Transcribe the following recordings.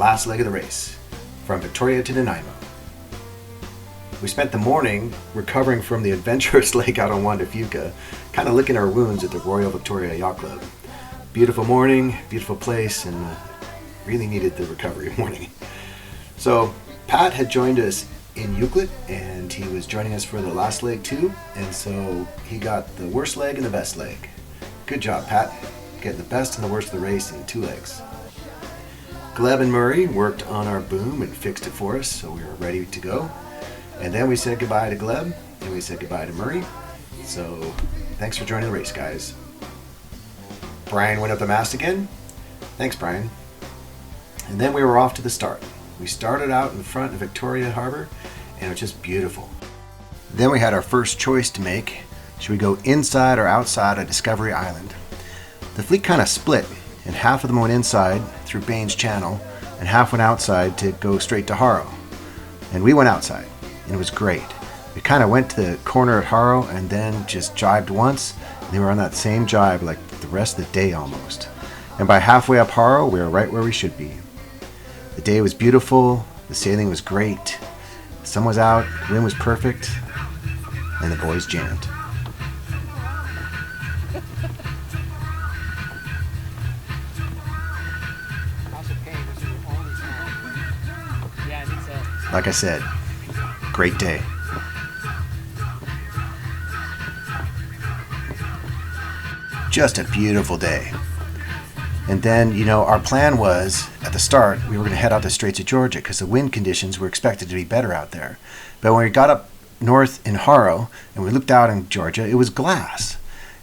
last leg of the race, from Victoria to Nanaimo. We spent the morning recovering from the adventurous leg out on Juan de Fuca, kind of licking our wounds at the Royal Victoria Yacht Club. Beautiful morning, beautiful place, and really needed the recovery morning. So Pat had joined us in Euclid, and he was joining us for the last leg too, and so he got the worst leg and the best leg. Good job, Pat, getting the best and the worst of the race in 2 legs. Gleb and Murray worked on our boom and fixed it for us, so we were ready to go. And then we said goodbye to Gleb, and we said goodbye to Murray. So thanks for joining the race, guys. Brian went up the mast again. Thanks, Brian. And then we were off to the start. We started out in front of Victoria Harbor, and it was just beautiful. Then we had our first choice to make. Should we go inside or outside of Discovery Island? The fleet kind of split, and half of them went inside through Baines Channel, and half went outside to go straight to Haro. And we went outside, and it was great. We kind of went to the corner at Haro and then just jibed once, and they were on that same jibe like the rest of the day almost. And by halfway up Haro, we were right where we should be. The day was beautiful, the sailing was great, the sun was out, the wind was perfect, and the boys jammed. Like I said, great day. Just a beautiful day. And then, our plan was, at the start, we were going to head out the Straits of Georgia because the wind conditions were expected to be better out there. But when we got up north in Haro and we looked out in Georgia, it was glass.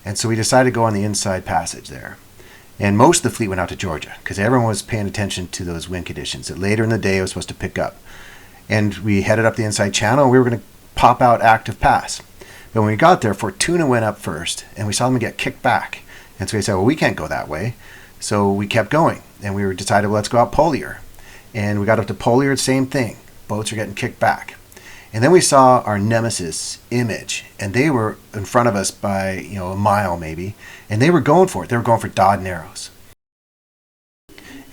And so we decided to go on the inside passage there. And most of the fleet went out to Georgia because everyone was paying attention to those wind conditions that later in the day it was supposed to pick up. And we headed up the inside channel and we were going to pop out Active Pass. But when we got there, Fortuna went up first and we saw them get kicked back. And so we said, well, we can't go that way. So we kept going, and we decided, well, let's go out Polier. And we got up to Polier, same thing. Boats are getting kicked back. And then we saw our nemesis, Image, and they were in front of us by, a mile maybe, and they were going for it. They were going for Dodd Narrows.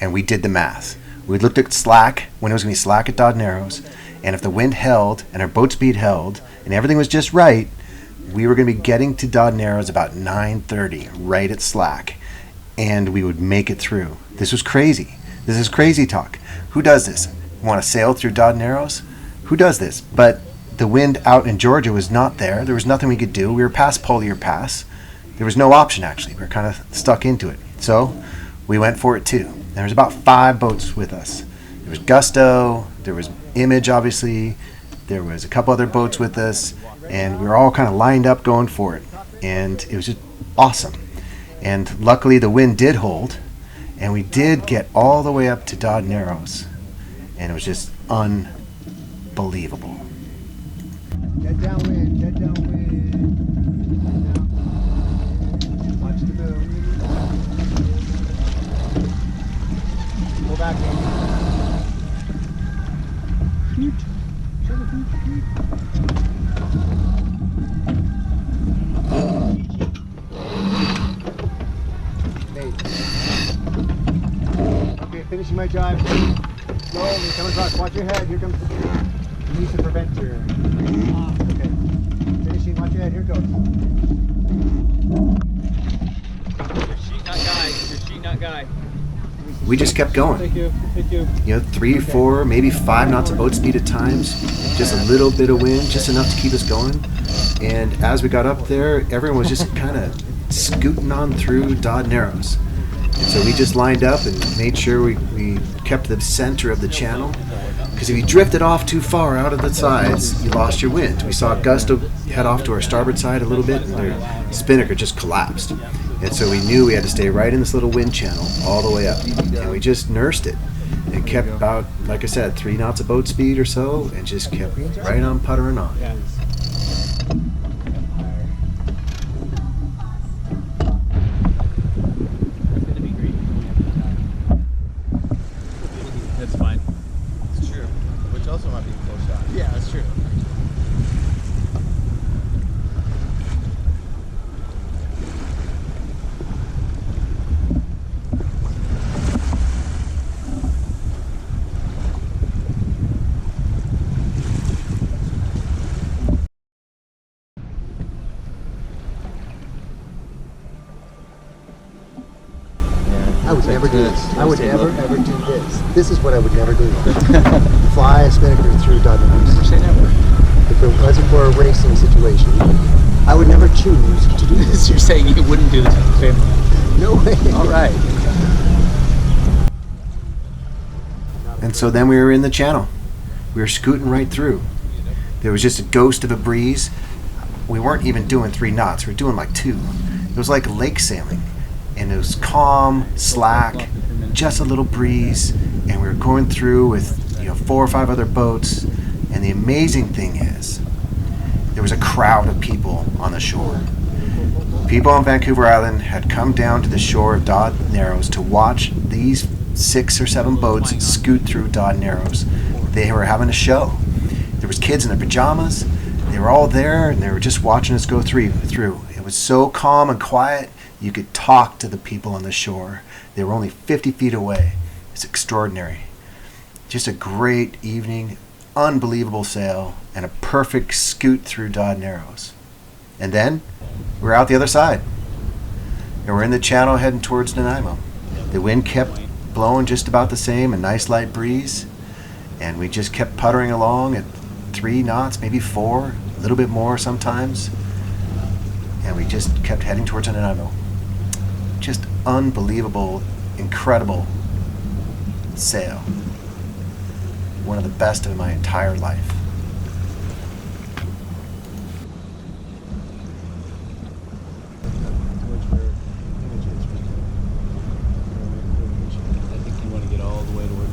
And we did the math. We looked at slack, when it was going to be slack at Dodd Narrows, and if the wind held and our boat speed held and everything was just right, we were going to be getting to Dodd Narrows about 9:30, right at slack. And we would make it through. This was crazy. This is crazy talk. Who does this? Want to sail through Dodd Narrows? Who does this? But the wind out in Georgia was not there. There was nothing we could do. We were past Polier Pass. There was no option, actually. We were kind of stuck into it. So we went for it too. There was about 5 boats with us. There was Gusto. There was Image, obviously. There was a couple other boats with us. And we were all kind of lined up going for it. And it was just awesome. And luckily the wind did hold, and we did get all the way up to Dodd Narrows, and it was just unbelievable. Dead downwind, dead downwind. Watch the boom. Pull back in. Shoot. Shoot, shoot, shoot. Okay, finishing my jibe. Slowly, come across. Watch your head. Here comes the tree. You need to prevent your. Okay. Finishing. Watch your head. Here it goes. Your sheet nut guy. Your sheet nut guy. We just kept going. Thank you. Thank you. 3, 4, maybe 5 knots of boat speed at times. Just a little bit of wind, just enough to keep us going. And as we got up there, everyone was just kind of scooting on through Dodd Narrows. And so we just lined up and made sure we kept the center of the channel. Because if you drifted off too far out of the sides, you lost your wind. We saw Gusto head off to our starboard side a little bit, and their spinnaker just collapsed. And so we knew we had to stay right in this little wind channel all the way up. And we just nursed it and kept about, like I said, 3 knots of boat speed or so, and just kept right on puttering on. That's fine. It's true. Which also might be a close shot. Yeah, that's true. I would never do this. I would never, ever do this. This is what I would never do. Fly a spinnaker through Dodd Narrows. Say never. If it wasn't for a racing situation, I would never choose to do this. You're saying you wouldn't do this with your family? No way. All right. And so then we were in the channel. We were scooting right through. There was just a ghost of a breeze. We weren't even doing 3 knots. We were doing like 2. It was like lake sailing. And it was calm, slack, just a little breeze. And we were going through with 4 or 5 other boats. And the amazing thing is, there was a crowd of people on the shore. People on Vancouver Island had come down to the shore of Dodd Narrows to watch these 6 or 7 boats scoot through Dodd Narrows. They were having a show. There was kids in their pajamas. They were all there, and they were just watching us go through. It was so calm and quiet, you could talk to the people on the shore. They were only 50 feet away. It's extraordinary. Just a great evening, unbelievable sail, and a perfect scoot through Dodd Narrows. And then we're out the other side. And we're in the channel heading towards Nanaimo. The wind kept blowing just about the same, a nice light breeze. And we just kept puttering along at 3 knots, maybe 4, a little bit more sometimes. And we just kept heading towards Nanaimo. Just unbelievable, incredible sail. One of the best of my entire life.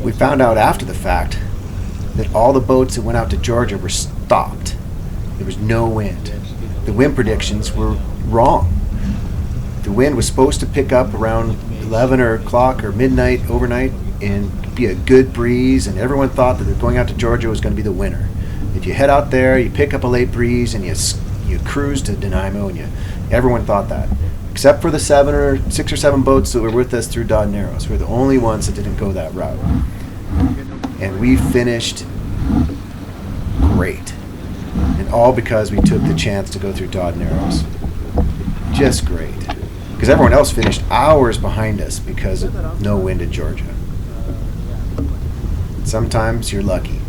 We found out after the fact that all the boats that went out to Georgia were stopped. There was no wind. The wind predictions were wrong. The wind was supposed to pick up around 11 o'clock or midnight overnight and be a good breeze, and everyone thought that going out to Georgia was going to be the winner. If you head out there, you pick up a late breeze and you cruise to Nanaimo, and everyone thought that. Except for the 6 or 7 boats that were with us through Dodd Narrows. We're the only ones that didn't go that route. And we finished great. And all because we took the chance to go through Dodd Narrows. Just great. Because everyone else finished hours behind us because of no wind in Georgia. Sometimes you're lucky.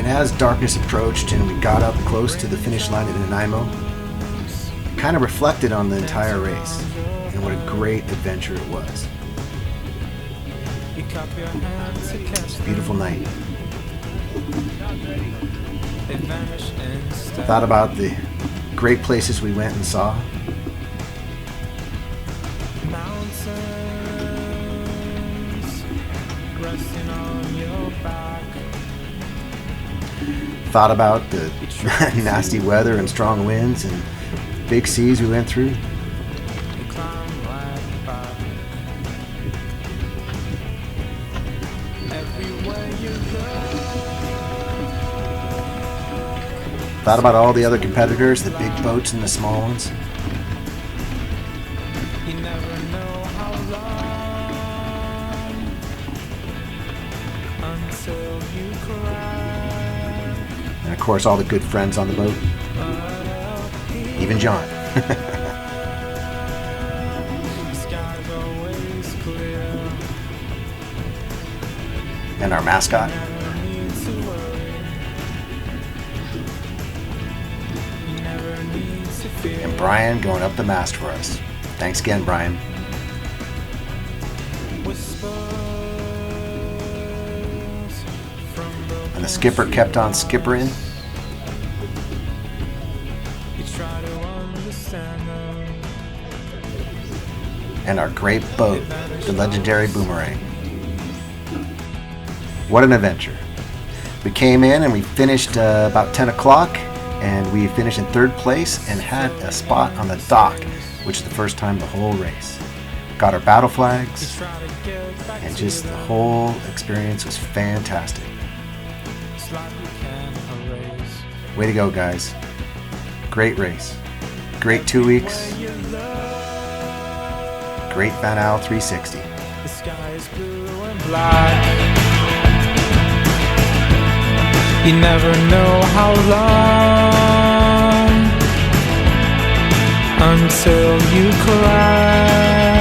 As darkness approached and we got up close to the finish line at Nanaimo, it kind of reflected on the entire race and what a great adventure it was. It's a beautiful night. I thought about the great places we went and saw. Thought about the nasty weather and strong winds and big seas we went through. Thought about all the other competitors, the big boats and the small ones. And of course, all the good friends on the boat. Even John. And our mascot. And Brian going up the mast for us. Thanks again, Brian. And the skipper kept on skippering. And our great boat, the legendary Boomerang. What an adventure. We came in and we finished about 10 o'clock, and we finished in 3rd place and had a spot on the dock, which is the first time the whole race. Got our battle flags, and just the whole experience was fantastic. Way to go, guys. Great race. Great 2 weeks. Great VanIsle 360. The sky is blue and black. You never know how long until you crash.